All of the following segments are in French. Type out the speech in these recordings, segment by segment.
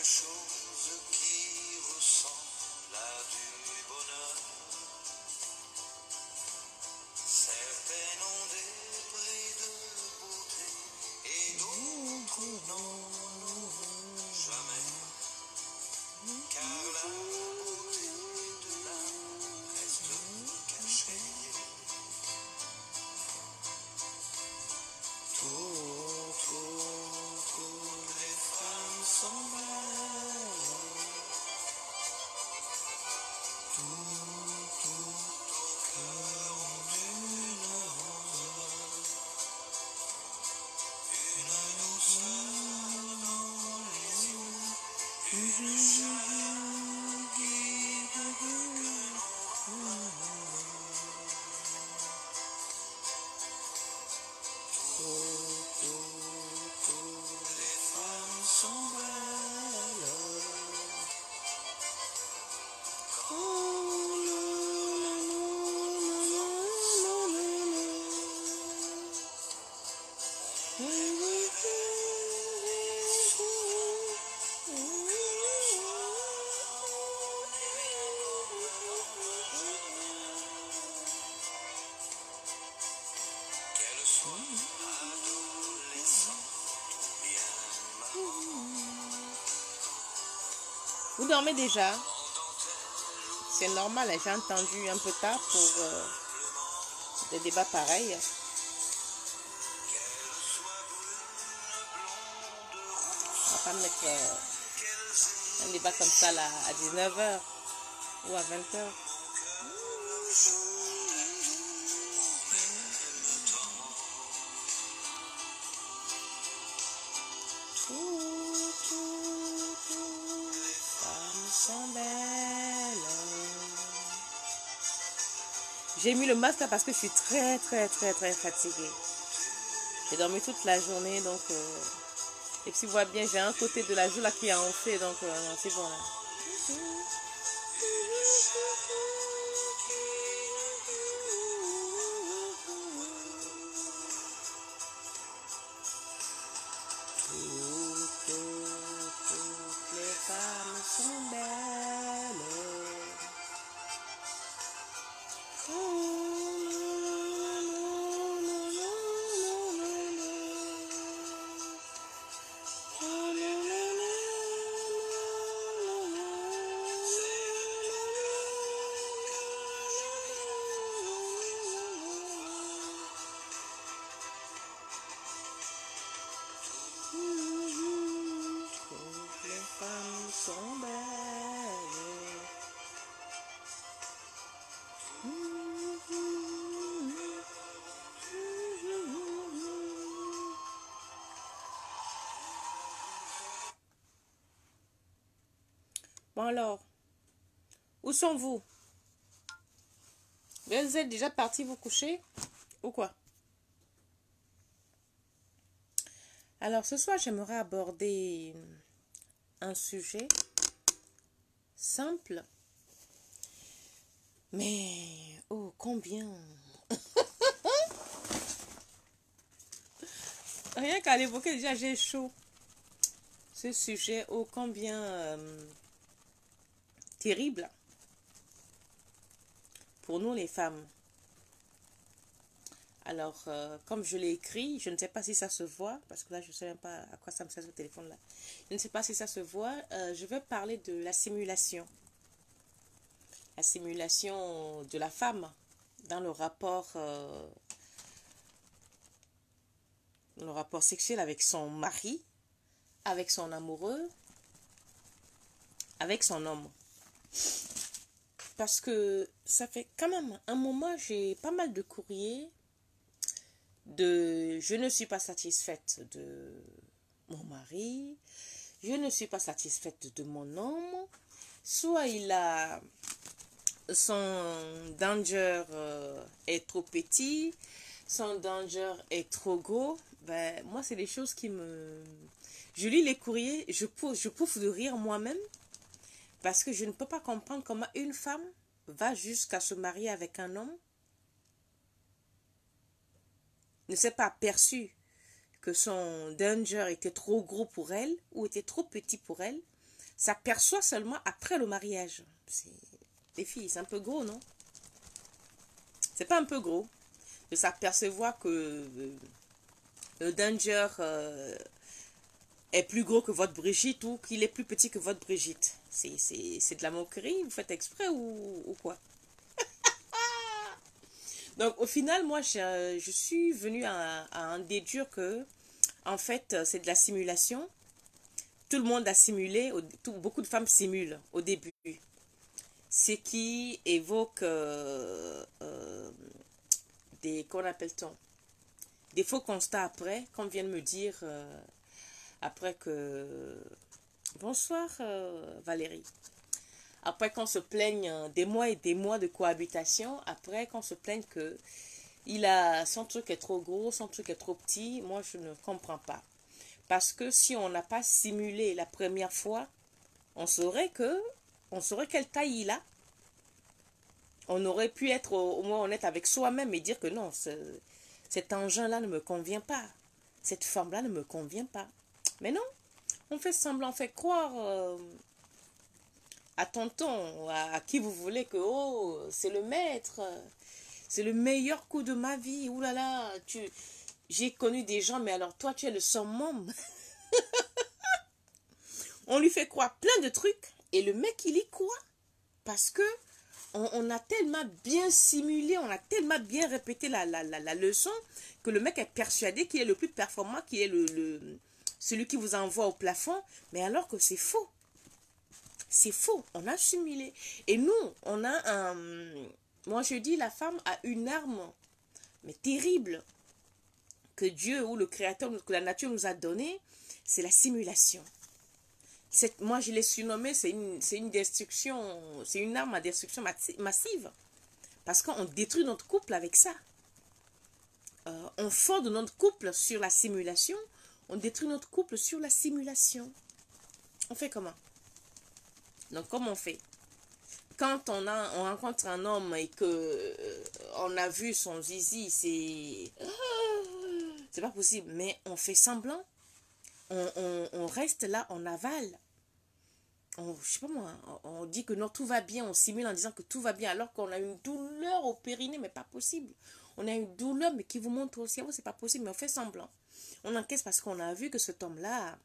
chose qui ressemble à du bonheur. Certaines ont des prix de beauté et d'autres n'en ont jamais. Car la beauté de l'âme reste cachée. Toutes les femmes sont belles. Tout au cœur d'une rose. Une douceur dans les yeux. Une joie qui toutes les femmes sont belles. Qu'elles soient adolescentes ou bien maman. Vous dormez déjà? C'est normal, j'ai entendu un peu tard pour des débats pareils. On va pas mettre un débat comme ça là, à 19h ou à 20h. J'ai mis le masque là parce que je suis très fatiguée. J'ai dormi toute la journée donc et puis vous voyez bien j'ai un côté de la joue là qui a enflé donc non, c'est bon là. Toutes les femmes sont belles. Toutes les femmes sont belles. Bon alors, où sont-vous? Vous êtes déjà parti vous coucher ou quoi? Alors ce soir, j'aimerais aborder un sujet simple, mais oh combien! Rien qu'à l'évoquer déjà j'ai chaud. Ce sujet ô combien terrible pour nous les femmes. Alors, comme je l'ai écrit, je ne sais pas si ça se voit, parce que là, je ne sais même pas à quoi ça me sert ce téléphone-là. Je ne sais pas si ça se voit. Je vais parler de la simulation. La simulation de la femme dans le rapport sexuel avec son mari, avec son amoureux, avec son homme. Parce que ça fait quand même un moment, j'ai pas mal de courriers de je ne suis pas satisfaite de mon mari, je ne suis pas satisfaite de mon homme, soit il a son danger est trop petit, son danger est trop gros. Ben, moi, c'est des choses qui me... Je lis les courriers, je pouffe de rire moi-même parce que je ne peux pas comprendre comment une femme va jusqu'à se marier avec un homme, ne s'est pas aperçu que son danger était trop gros pour elle ou était trop petit pour elle, s'aperçoit seulement après le mariage. Les filles, c'est un peu gros, non? C'est pas un peu gros de s'apercevoir que le danger est plus gros que votre Brigitte ou qu'il est plus petit que votre Brigitte. C'est de la moquerie, vous faites exprès ou quoi? Donc au final, moi, je suis venue à en déduire que, en fait, c'est de la simulation. Tout le monde a simulé, beaucoup de femmes simulent au début. Ce qui évoque qu'on appelle-t-on? Des faux constats après, qu'on vient de me dire après que... Bonsoir Valérie. Après qu'on se plaigne des mois et des mois de cohabitation, après qu'on se plaigne que son truc est trop gros, son truc est trop petit, moi je ne comprends pas. Parce que si on n'a pas simulé la première fois, on saurait quelle taille il a. On aurait pu être au moins honnête avec soi-même et dire que non, cet engin-là ne me convient pas. Cette forme-là ne me convient pas. Mais non, on fait semblant, on fait croire à tonton, à qui vous voulez que, oh, c'est le maître, c'est le meilleur coup de ma vie. Ouh là là, j'ai connu des gens, mais alors toi, tu es le summum. On lui fait croire plein de trucs et le mec, il y croit. Parce que on a tellement bien simulé, on a tellement bien répété la leçon que le mec est persuadé qu'il est le plus performant, qu'il est celui qui vous envoie au plafond. Mais alors que c'est faux. C'est faux. On a simulé. Et nous, on a un... Moi, je dis, la femme a une arme, mais terrible, que Dieu ou le Créateur, que la nature nous a donnée, c'est la simulation. Moi, je l'ai surnommé, c'est une destruction, c'est une arme à destruction massive. Parce qu'on détruit notre couple avec ça. On fonde notre couple sur la simulation, on détruit notre couple sur la simulation. On fait comment? Donc, comment on fait? Quand on rencontre un homme et que on a vu son zizi, c'est pas possible. Mais on fait semblant. On reste là, on avale. Je sais pas moi, on dit que non, tout va bien, on simule en disant que tout va bien, alors qu'on a une douleur au périnée, mais pas possible. On a une douleur, mais qui vous montre au cerveau, c'est pas possible, mais on fait semblant. On encaisse parce qu'on a vu que cet homme-là,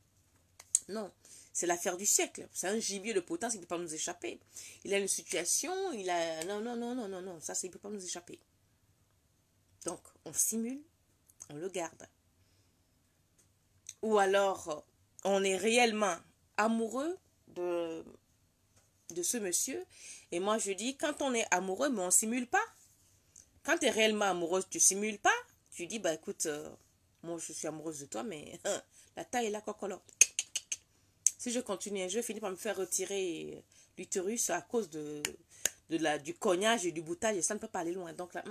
non, c'est l'affaire du siècle. C'est un gibier de potence, il ne peut pas nous échapper. Il a une situation, non, non, non, non, non, non, ça, il ne peut pas nous échapper. Donc, on simule, on le garde. Ou alors, on est réellement amoureux de ce monsieur. Et moi, je dis, quand on est amoureux, mais on ne simule pas. Quand tu es réellement amoureuse, tu ne simules pas. Tu dis, bah écoute, moi, je suis amoureuse de toi, mais la taille est là, cocolo. Si je continue, je vais finir par me faire retirer l'utérus à cause du cognage et du boutage. Et ça ne peut pas aller loin. Donc là,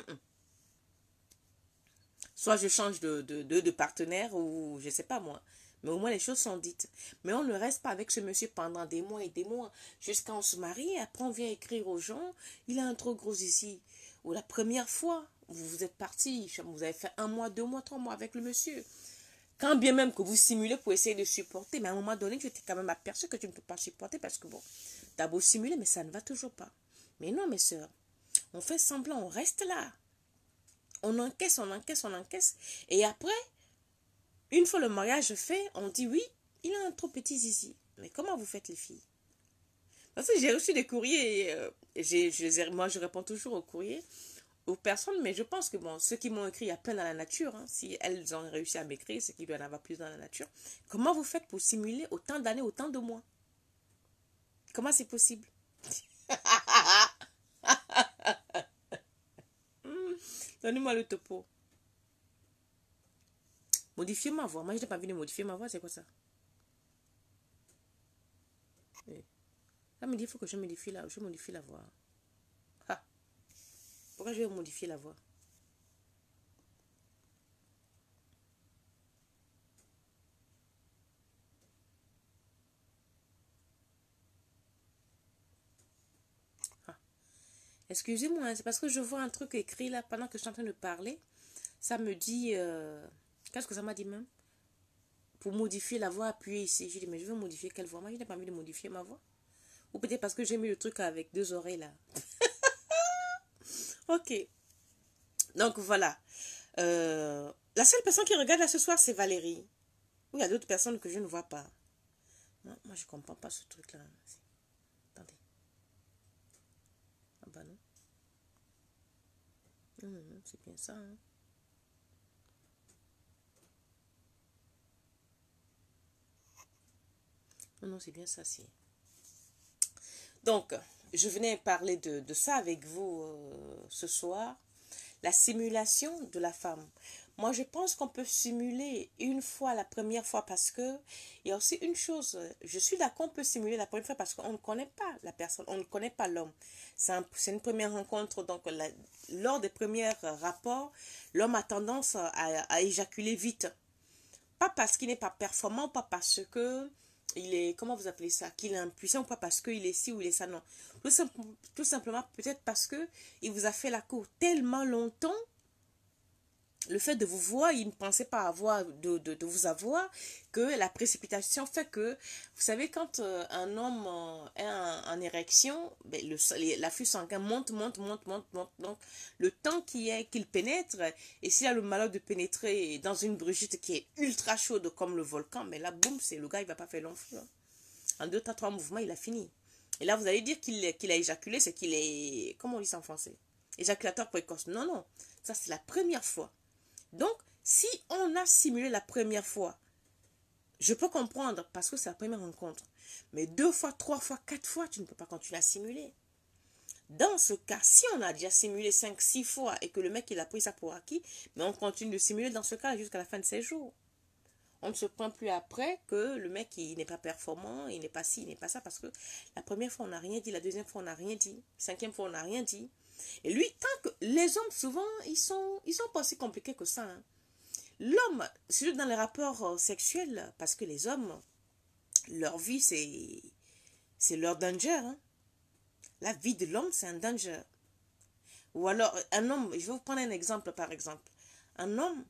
soit je change de partenaire ou je ne sais pas moi. Mais au moins les choses sont dites. Mais on ne reste pas avec ce monsieur pendant des mois et des mois. Jusqu'à on se marie. Après on vient écrire aux gens. Il a un trop gros ici. Ou la première fois, vous êtes parti. Vous avez fait 1 mois, 2 mois, 3 mois avec le monsieur. Quand bien même que vous simulez pour essayer de supporter. Mais à un moment donné, je t'ai quand même aperçu que tu ne peux pas supporter. Parce que bon, t'as beau simuler, mais ça ne va toujours pas. Mais non mes soeurs. On fait semblant, on reste là. On encaisse, on encaisse, on encaisse. Et après, une fois le mariage fait, on dit oui, il a un trop petit zizi. Mais comment vous faites les filles? Parce que j'ai reçu des courriers, moi je réponds toujours aux courriers, aux personnes, mais je pense que bon, ceux qui m'ont écrit, il y a plein dans la nature. Hein, si elles ont réussi à m'écrire, c'est qu'il doit y en avoir plus dans la nature. Comment vous faites pour simuler autant d'années, autant de mois? Comment c'est possible? Donnez-moi le topo. Modifier ma voix. Moi, je n'ai pas envie de modifier ma voix. C'est quoi ça? Oui. Là, me dit, il faut que je modifie la voix. Ah. Pourquoi je vais modifier la voix? Ah. Excusez-moi, c'est parce que je vois un truc écrit là pendant que je suis en train de parler. Ça me dit... Qu'est-ce que ça m'a dit même? pour modifier la voix, appuyer ici. Je dis, mais je veux modifier quelle voix? Moi, je n'ai pas envie de modifier ma voix. Ou peut-être parce que j'ai mis le truc avec deux oreilles là. Ok. Donc voilà. La seule personne qui regarde là ce soir, c'est Valérie. Ou il y a d'autres personnes que je ne vois pas. Non, moi, je ne comprends pas ce truc-là. Attendez. Ah bah non. C'est bien ça. Hein. Non, non, c'est bien ça, si. Donc, je venais parler de ça avec vous ce soir. La simulation de la femme. Moi, je pense qu'on peut simuler une fois, la première fois, parce que il y a aussi une chose. Je suis d'accord, on peut simuler la première fois parce qu'on ne connaît pas la personne, on ne connaît pas l'homme. C'est une première rencontre. Donc, lors des premiers rapports, l'homme a tendance à éjaculer vite. Pas parce qu'il n'est pas performant, pas parce que il est, comment vous appelez ça, qu'il est impuissant, ou pas parce qu'il est ci ou il est ça, non. Tout simplement, peut-être parce que il vous a fait la cour tellement longtemps, le fait de vous voir, il ne pensait pas avoir, de vous avoir, que la précipitation fait que, vous savez, quand un homme est en érection, ben, l'afflux sanguin monte. Donc, le temps qu'il pénètre, et s'il a le malheur de pénétrer dans une Brigitte qui est ultra chaude comme le volcan, mais là, boum, c'est le gars, il va pas faire long feu. Hein. En 2, 3 mouvements, il a fini. Et là, vous allez dire qu'il a éjaculé, c'est qu'il est, comment on dit ça en français? Éjaculateur précoce. Non, non, ça c'est la première fois. Donc, si on a simulé la première fois, je peux comprendre parce que c'est la première rencontre. Mais 2 fois, 3 fois, 4 fois, tu ne peux pas continuer à simuler. Dans ce cas, si on a déjà simulé 5, 6 fois et que le mec il a pris ça pour acquis, mais on continue de simuler dans ce cas jusqu'à la fin de ses jours. On ne se plaint plus après que le mec il n'est pas performant, il n'est pas ci, il n'est pas ça, parce que la première fois on n'a rien dit, la deuxième fois on n'a rien dit, 5e fois on n'a rien dit. Et lui, tant que les hommes souvent, ils sont pas aussi compliqués que ça. Hein. L'homme, surtout dans les rapports sexuels, parce que les hommes, leur vie c'est leur danger. Hein. La vie de l'homme c'est un danger. Ou alors un homme, je vais vous prendre un exemple par exemple. Un homme,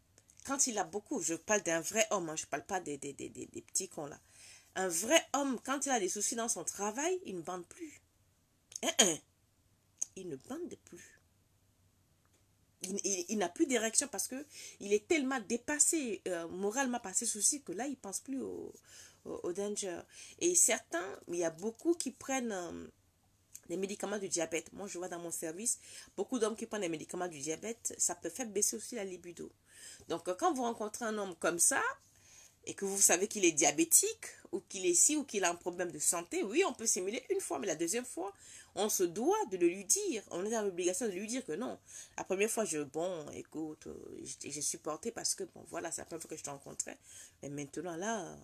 quand il a beaucoup, je parle d'un vrai homme, hein, je ne parle pas des petits cons là. Un vrai homme, quand il a des soucis dans son travail, il ne bande plus. Il ne bande plus. Il n'a plus d'érection parce que il est tellement dépassé, moralement par ses soucis, que là, il ne pense plus au danger. Et certains, il y a beaucoup qui prennent des médicaments du diabète. Moi, je vois dans mon service, beaucoup d'hommes qui prennent des médicaments du diabète, ça peut faire baisser aussi la libido. Donc, quand vous rencontrez un homme comme ça, et que vous savez qu'il est diabétique, ou qu'il est ci, ou qu'il a un problème de santé, oui, on peut simuler une fois, mais la deuxième fois, on se doit de le lui dire. On est dans l'obligation de lui dire que non. La première fois, bon, écoute, j'ai supporté parce que, bon, voilà, c'est la première fois que je te rencontrais. Mais maintenant, là,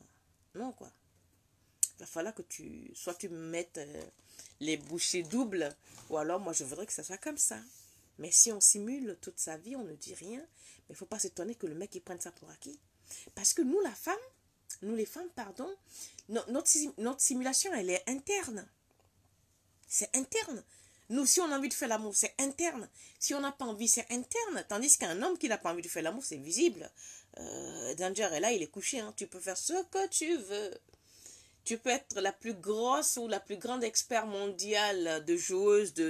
non, quoi. Il va falloir que soit tu me mettes les bouchées doubles, ou alors, moi, je voudrais que ça soit comme ça. Mais si on simule toute sa vie, on ne dit rien. Mais il ne faut pas s'étonner que le mec, il prenne ça pour acquis. Parce que nous, les femmes, pardon, notre simulation, elle est interne. C'est interne. Nous, si on a envie de faire l'amour, c'est interne. Si on n'a pas envie, c'est interne. Tandis qu'un homme qui n'a pas envie de faire l'amour, c'est visible. Danger est là, il est couché. Hein. Tu peux faire ce que tu veux. Tu peux être la plus grosse ou la plus grande expert mondiale de joueuse des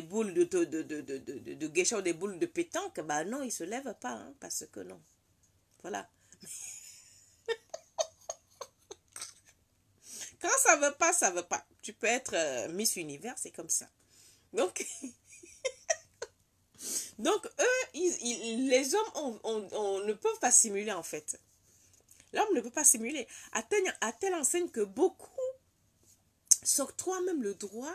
boules de geisha ou des boules de pétanque. Bah non, il ne se lève pas. Hein, parce que non. Voilà. Quand ça veut pas, ça veut pas. Tu peux être Miss Univers, c'est comme ça. Donc, eux, les hommes on ne peuvent pas simuler en fait. L'homme ne peut pas simuler. À telle enseigne que beaucoup s'octroient même le droit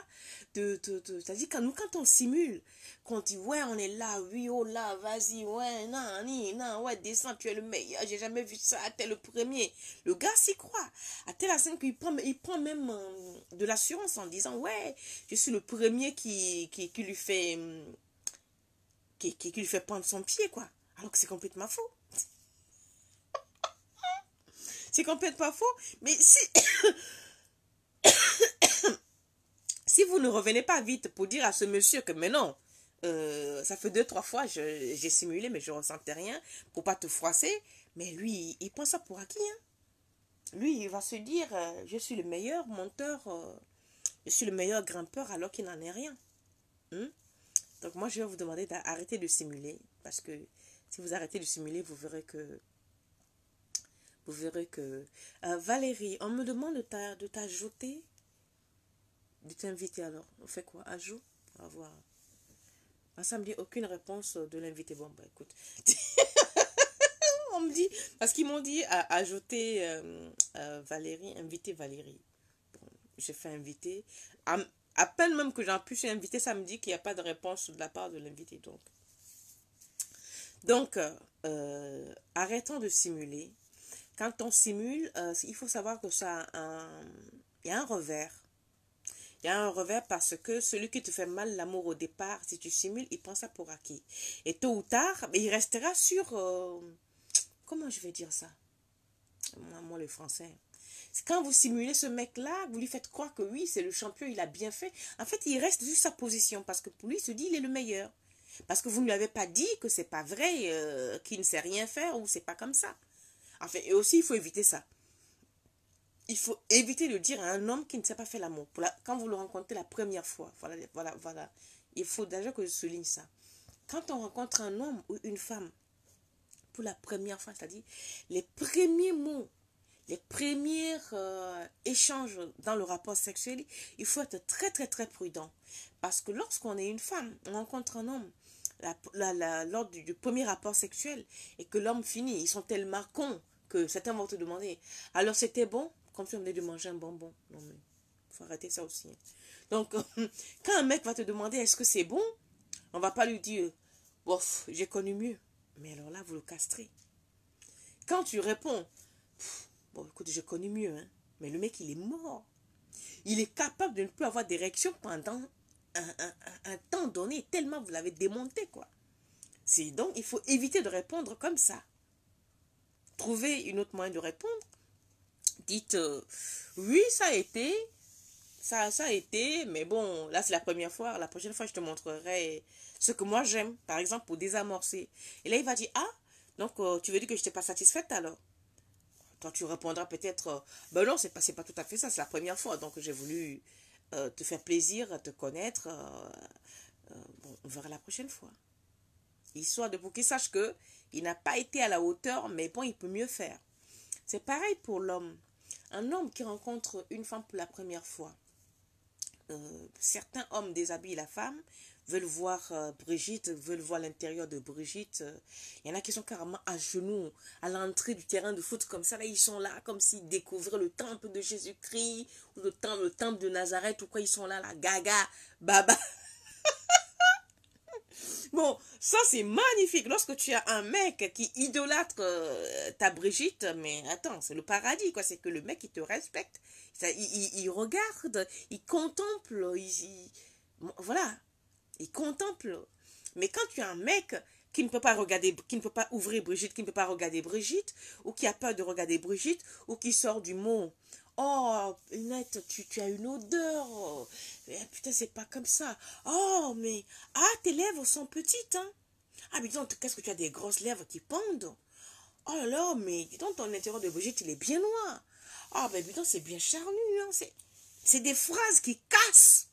c'est-à-dire quand on simule, qu'on dit ouais on est là, oui oh là, vas-y, ouais, non, ouais, descends, tu es le meilleur, j'ai jamais vu ça, t'es le premier. Le gars s'y croit. À telle enseigne qu'il prend même de l'assurance en disant ouais, je suis le premier qui lui fait qui lui fait prendre son pied, quoi. Alors que c'est complètement faux. C'est complètement faux. Mais si vous ne revenez pas vite pour dire à ce monsieur que mais non, Ça fait 2, 3 fois, j'ai simulé, mais je ressentais rien pour pas te froisser. Mais lui, il prend ça pour acquis, hein. Lui, il va se dire, je suis le meilleur monteur, je suis le meilleur grimpeur alors qu'il n'en est rien. Hein. Donc moi, je vais vous demander d'arrêter de simuler. Parce que si vous arrêtez de simuler, vous verrez que... Valérie, on me demande de t'ajouter, de t'inviter alors. On fait quoi? Ajout? On va voir. Ah, ça me dit aucune réponse de l'invité. Bon, bah écoute. On me dit, parce qu'ils m'ont dit ajouter Valérie, inviter Valérie. Bon, j'ai fait inviter. À peine même que j'en puisse inviter, ça me dit qu'il n'y a pas de réponse de la part de l'invité. Donc arrêtons de simuler. Quand on simule, il faut savoir que il y a un revers. Il y a un revers parce que celui qui te fait mal l'amour au départ, si tu simules, il prend ça pour acquis. Et tôt ou tard, il restera sur... comment je vais dire ça? Moi, le français. Quand vous simulez ce mec-là, vous lui faites croire que oui, c'est le champion, il a bien fait. En fait, il reste sur sa position parce que pour lui, il se dit il est le meilleur. Parce que vous ne lui avez pas dit que c'est pas vrai, qu'il ne sait rien faire ou c'est pas comme ça. Enfin, et aussi, il faut éviter ça. Il faut éviter de dire à un homme qui ne sait pas faire l'amour. Quand vous le rencontrez la première fois, voilà. Il faut déjà que je souligne ça. Quand on rencontre un homme ou une femme pour la première fois, c'est-à-dire les premiers mots, les premiers échanges dans le rapport sexuel, il faut être très très très prudent. Parce que lorsqu'on est une femme, on rencontre un homme, lors du premier rapport sexuel, et que l'homme finit, ils sont tellement cons que certains vont te demander, alors c'était bon? Comme si on venait de manger un bonbon. Non mais, faut arrêter ça aussi. Donc, quand un mec va te demander est-ce que c'est bon, on va pas lui dire, bof, j'ai connu mieux. Mais alors là, vous le castrez. Quand tu réponds, bon, écoute, j'ai connu mieux, hein. Mais le mec, il est mort. Il est capable de ne plus avoir d'érection pendant un temps donné, tellement vous l'avez démonté, quoi. Donc, il faut éviter de répondre comme ça. Trouvez une autre moyen de répondre. Dites, oui, ça a été, mais bon, là, c'est la première fois. La prochaine fois, je te montrerai ce que moi, j'aime, par exemple, pour désamorcer. Et là, il va dire, ah, donc, tu veux dire que je n'étais pas satisfaite, alors? Toi, tu répondras peut-être, ben non, c'est pas tout à fait ça, c'est la première fois. Donc, j'ai voulu te faire plaisir, te connaître. Bon, on verra la prochaine fois. Histoire de pour qu'il sache que il n'a pas été à la hauteur, mais bon, il peut mieux faire. C'est pareil pour l'homme. Un homme qui rencontre une femme pour la première fois. Certains hommes déshabillent la femme, veulent voir Brigitte, veulent voir l'intérieur de Brigitte. Il y en a qui sont carrément à genoux à l'entrée du terrain de foot comme ça. Là, ils sont là comme s'ils découvraient le temple de Jésus-Christ ou le temple de Nazareth ou quoi. Ils sont là, gaga, baba. Bon, ça c'est magnifique. Lorsque tu as un mec qui idolâtre ta Brigitte, mais attends, c'est le paradis, quoi. C'est que le mec, il te respecte. Il regarde, il contemple, voilà, il contemple. Mais quand tu as un mec qui ne peut pas regarder, qui ne peut pas ouvrir Brigitte, qui ne peut pas regarder Brigitte, ou qui a peur de regarder Brigitte, ou qui sort du mot, oh, Net, tu as une odeur. Oh, putain, c'est pas comme ça. Oh, mais, ah, tes lèvres sont petites, hein. Ah, mais dis donc, qu'est-ce que tu as des grosses lèvres qui pendent. Oh là là, mais dis donc, ton intérieur de Brigitte, il est bien noir. Ah, ben, dis donc, c'est bien charnu, hein. C'est des phrases qui cassent.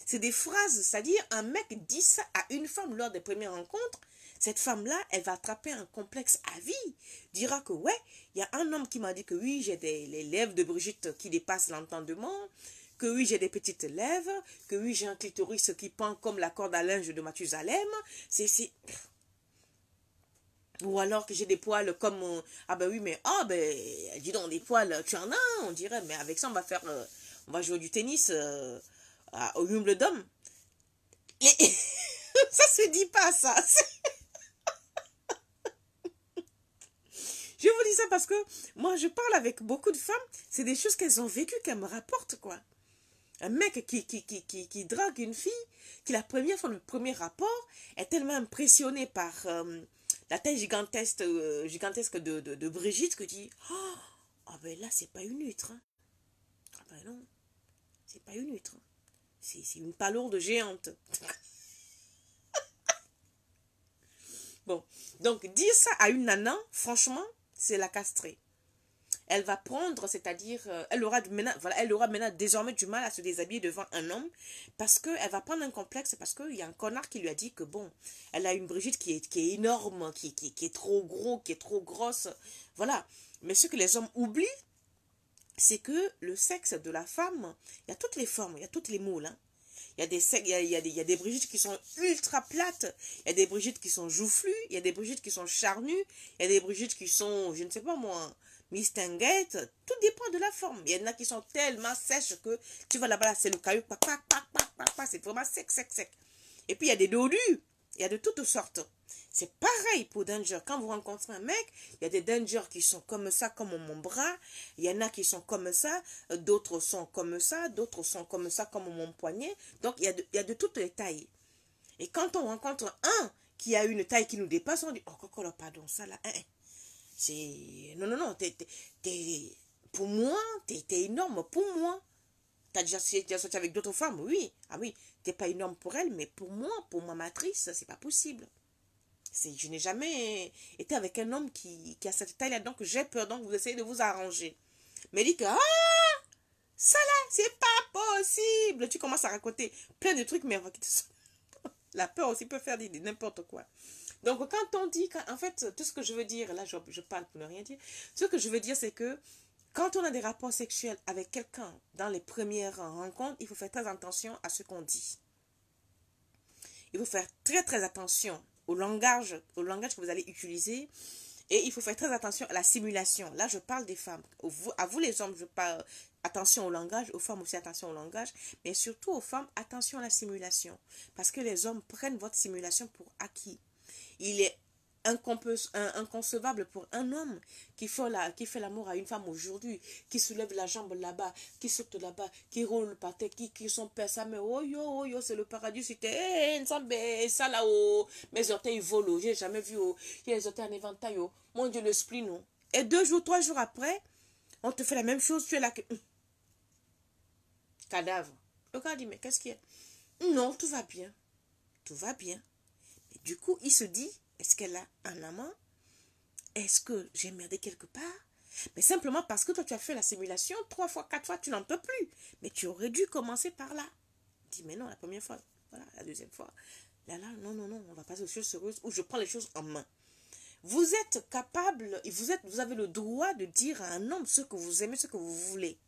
C'est des phrases, c'est-à-dire un mec dit ça à une femme lors des premières rencontres. Cette femme-là, elle va attraper un complexe à vie. Dira que ouais, il y a un homme qui m'a dit que oui, j'ai les lèvres de Brigitte qui dépassent l'entendement, que oui, j'ai des petites lèvres, que oui, j'ai un clitoris qui pend comme la corde à linge de Mathusalem. Ou alors que j'ai des poils comme... ah ben oui, mais... ah ben, dis donc, des poils, tu en as, on dirait. Mais avec ça, on va jouer du tennis au Wimbledon. Et ça se dit pas, ça. Je vous dis ça parce que moi, je parle avec beaucoup de femmes. C'est des choses qu'elles ont vécues, qu'elles me rapportent, quoi. Un mec qui drague une fille, qui la première fois, le premier rapport, est tellement impressionné par la taille gigantesque de Brigitte que dit, oh ben là, c'est pas une huître. Hein. Ah ben non, c'est pas une huître. C'est une palourde géante. Bon, donc dire ça à une nana, franchement, c'est la castrer. Elle va prendre, c'est-à-dire, elle aura maintenant, voilà, elle aura maintenant désormais du mal à se déshabiller devant un homme parce qu'elle va prendre un complexe, parce qu'il y a un connard qui lui a dit que bon, elle a une Brigitte qui est énorme, qui est trop gros, qui est trop grosse, voilà. Mais ce que les hommes oublient, c'est que le sexe de la femme, il y a toutes les formes, il y a toutes les moules, hein. Il y a des Brigitte qui sont ultra plates, il y a des Brigitte qui sont joufflues, il y a des Brigitte qui sont charnues, il y a des Brigitte qui sont, je ne sais pas moi, mistinguettes, tout dépend de la forme. Il y en a qui sont tellement sèches que tu vas là-bas, là, c'est le caillou, c'est vraiment sec, sec, sec. Et puis il y a des dodus, il y a de toutes sortes. C'est pareil pour Danger. Quand vous rencontrez un mec, il y a des Danger qui sont comme ça, comme mon bras. Il y en a qui sont comme ça, d'autres sont comme ça, d'autres sont comme ça, comme mon poignet. Donc, il y a de toutes les tailles. Et quand on rencontre un qui a une taille qui nous dépasse, on dit, oh, coco, pardon, ça là, c'est... Non, non, non, pour moi, t'es énorme, pour moi. T'as déjà sorti avec d'autres femmes, oui. Ah oui, t'es pas énorme pour elle, mais pour moi, pour ma matrice, c'est pas possible. Je n'ai jamais été avec un homme qui a cette taille-là, donc j'ai peur, donc vous essayez de vous arranger. Mais dit que, ah, ça là, c'est pas possible. Tu commences à raconter plein de trucs, mais la peur aussi peut faire n'importe quoi. Donc quand on dit, en fait, tout ce que je veux dire, là je parle pour ne rien dire, ce que je veux dire c'est que quand on a des rapports sexuels avec quelqu'un dans les premières rencontres, il faut faire très attention à ce qu'on dit. Il faut faire très très attention au langage que vous allez utiliser. Et il faut faire très attention à la simulation. Là, je parle des femmes. À vous les hommes, je parle attention au langage. Aux femmes aussi, attention au langage. Mais surtout aux femmes, attention à la simulation. Parce que les hommes prennent votre simulation pour acquis. Il est inconcevable pour un homme qui fait l'amour à une femme aujourd'hui, qui soulève la jambe là-bas, qui saute là-bas, qui roule par terre, qui son père, ça, mais oh yo, c'est le paradis, c'était, ça là-haut, mes orteils volent, j'ai jamais vu, j'ai les orteils en éventail, mon Dieu, le spleen, non. Et 2 jours, 3 jours après, on te fait la même chose, tu es là, cadavre. Le gars dit, mais qu'est-ce qu'il y a? Non, tout va bien. Tout va bien. Et du coup, il se dit, est-ce qu'elle a un amant? Est-ce que j'ai merdé quelque part? Mais simplement parce que toi, tu as fait la simulation 3 fois, 4 fois, tu n'en peux plus. Mais tu aurais dû commencer par là. Dis, mais non, la première fois, voilà, la deuxième fois. Là, non, on va passer aux choses sérieuses où je prends les choses en main. Vous êtes capable, vous avez le droit de dire à un homme ce que vous aimez, ce que vous voulez.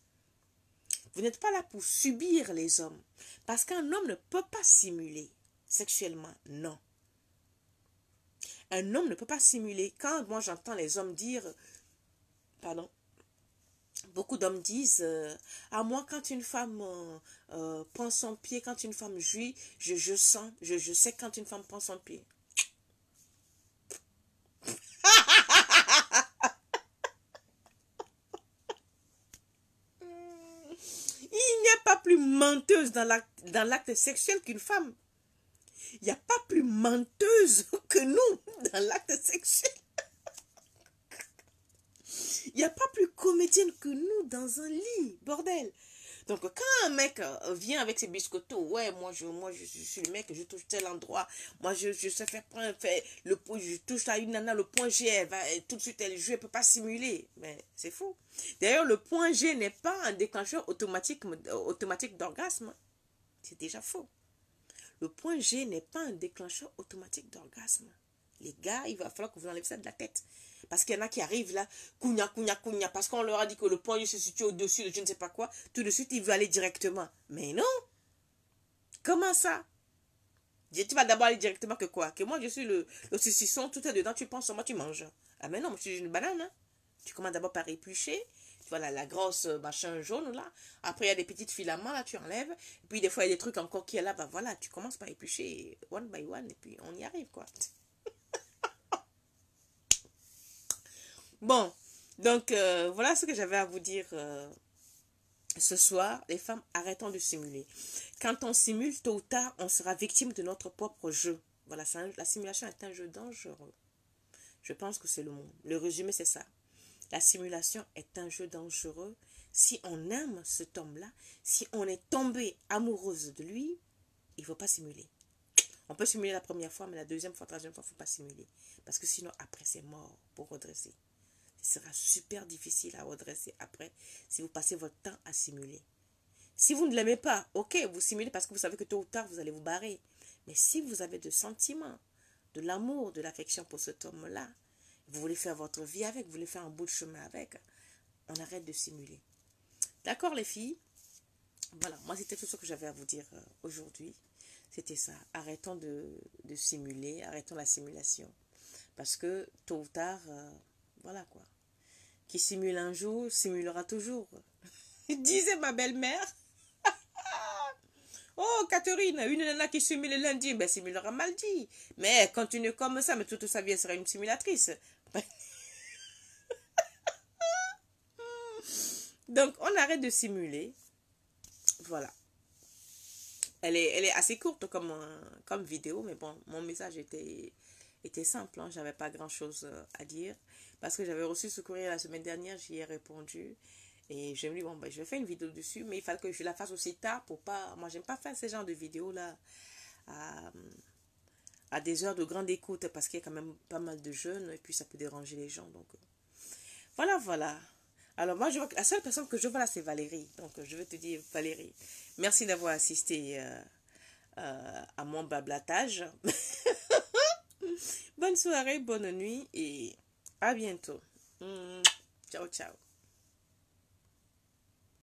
Vous n'êtes pas là pour subir les hommes. Parce qu'un homme ne peut pas simuler sexuellement, non. Un homme ne peut pas simuler. Quand moi j'entends les hommes dire, pardon, beaucoup d'hommes disent, à moi quand une femme prend son pied, quand une femme jouit, je sens, je sais quand une femme prend son pied. Il n'y a pas plus menteuse dans l'acte sexuel qu'une femme. Il n'y a pas plus menteuse que nous dans l'acte sexuel. Il n'y a pas plus comédienne que nous dans un lit, bordel. Donc, quand un mec vient avec ses biscottos, ouais, moi je suis le mec, je touche tel endroit, moi je sais faire je touche à une nana, le point G, elle va, tout de suite elle joue, elle ne peut pas simuler. Mais c'est faux. D'ailleurs, le point G n'est pas un déclencheur automatique d'orgasme. C'est déjà faux. Le point G n'est pas un déclencheur automatique d'orgasme. Les gars, il va falloir que vous enlevez ça de la tête. Parce qu'il y en a qui arrivent là, cougna, parce qu'on leur a dit que le point G se situe au-dessus de je ne sais pas quoi, tout de suite, il veut aller directement. Mais non! Comment ça? Tu vas d'abord aller directement que quoi? Que moi, je suis le saucisson, tout est dedans, tu penses sur moi, tu manges. Ah mais non, moi, je suis une banane. Hein? Tu commences d'abord par éplucher. Voilà, la grosse machin jaune là. Après, il y a des petites filaments là, tu enlèves. Et puis, des fois, il y a des trucs encore qui est là. Bah voilà, tu commences par éplucher one by one et puis on y arrive quoi. Bon, donc voilà ce que j'avais à vous dire ce soir. Les femmes, arrêtons de simuler. Quand on simule, tôt ou tard, on sera victime de notre propre jeu. Voilà, la simulation est un jeu dangereux. Je pense que c'est le mot. Le résumé, c'est ça. La simulation est un jeu dangereux. Si on aime cet homme-là, si on est tombé amoureuse de lui, il ne faut pas simuler. On peut simuler la première fois, mais la deuxième fois, troisième fois, il ne faut pas simuler. Parce que sinon, après, c'est mort pour redresser. Ce sera super difficile à redresser après si vous passez votre temps à simuler. Si vous ne l'aimez pas, ok, vous simulez parce que vous savez que tôt ou tard, vous allez vous barrer. Mais si vous avez de sentiments, de l'amour, de l'affection pour cet homme-là, vous voulez faire votre vie avec, vous voulez faire un bout de chemin avec, on arrête de simuler. D'accord les filles? Voilà, moi c'était tout ce que j'avais à vous dire aujourd'hui. C'était ça. Arrêtons de simuler, arrêtons la simulation. Parce que tôt ou tard, voilà quoi. Qui simule un jour, simulera toujours. Disait ma belle-mère. Oh, Catherine, une nana qui simule le lundi, ben simulera mardi. Mais elle continue comme ça, mais toute sa vie, elle sera une simulatrice. Donc, on arrête de simuler. Voilà. Elle est assez courte comme vidéo, mais bon, mon message était simple. Hein, j'avais pas grand-chose à dire. Parce que j'avais reçu ce courrier la semaine dernière, j'y ai répondu. Et je me dis, bon, ben, je vais faire une vidéo dessus, mais il fallait que je la fasse aussi tard pour pas... Moi, j'aime pas faire ce genre de vidéos-là à des heures de grande écoute parce qu'il y a quand même pas mal de jeunes et puis ça peut déranger les gens. Donc, voilà, voilà. Alors, moi, la seule personne que je vois là, c'est Valérie. Donc, je vais te dire, Valérie, merci d'avoir assisté à mon blablatage. Bonne soirée, bonne nuit et à bientôt. Ciao, ciao.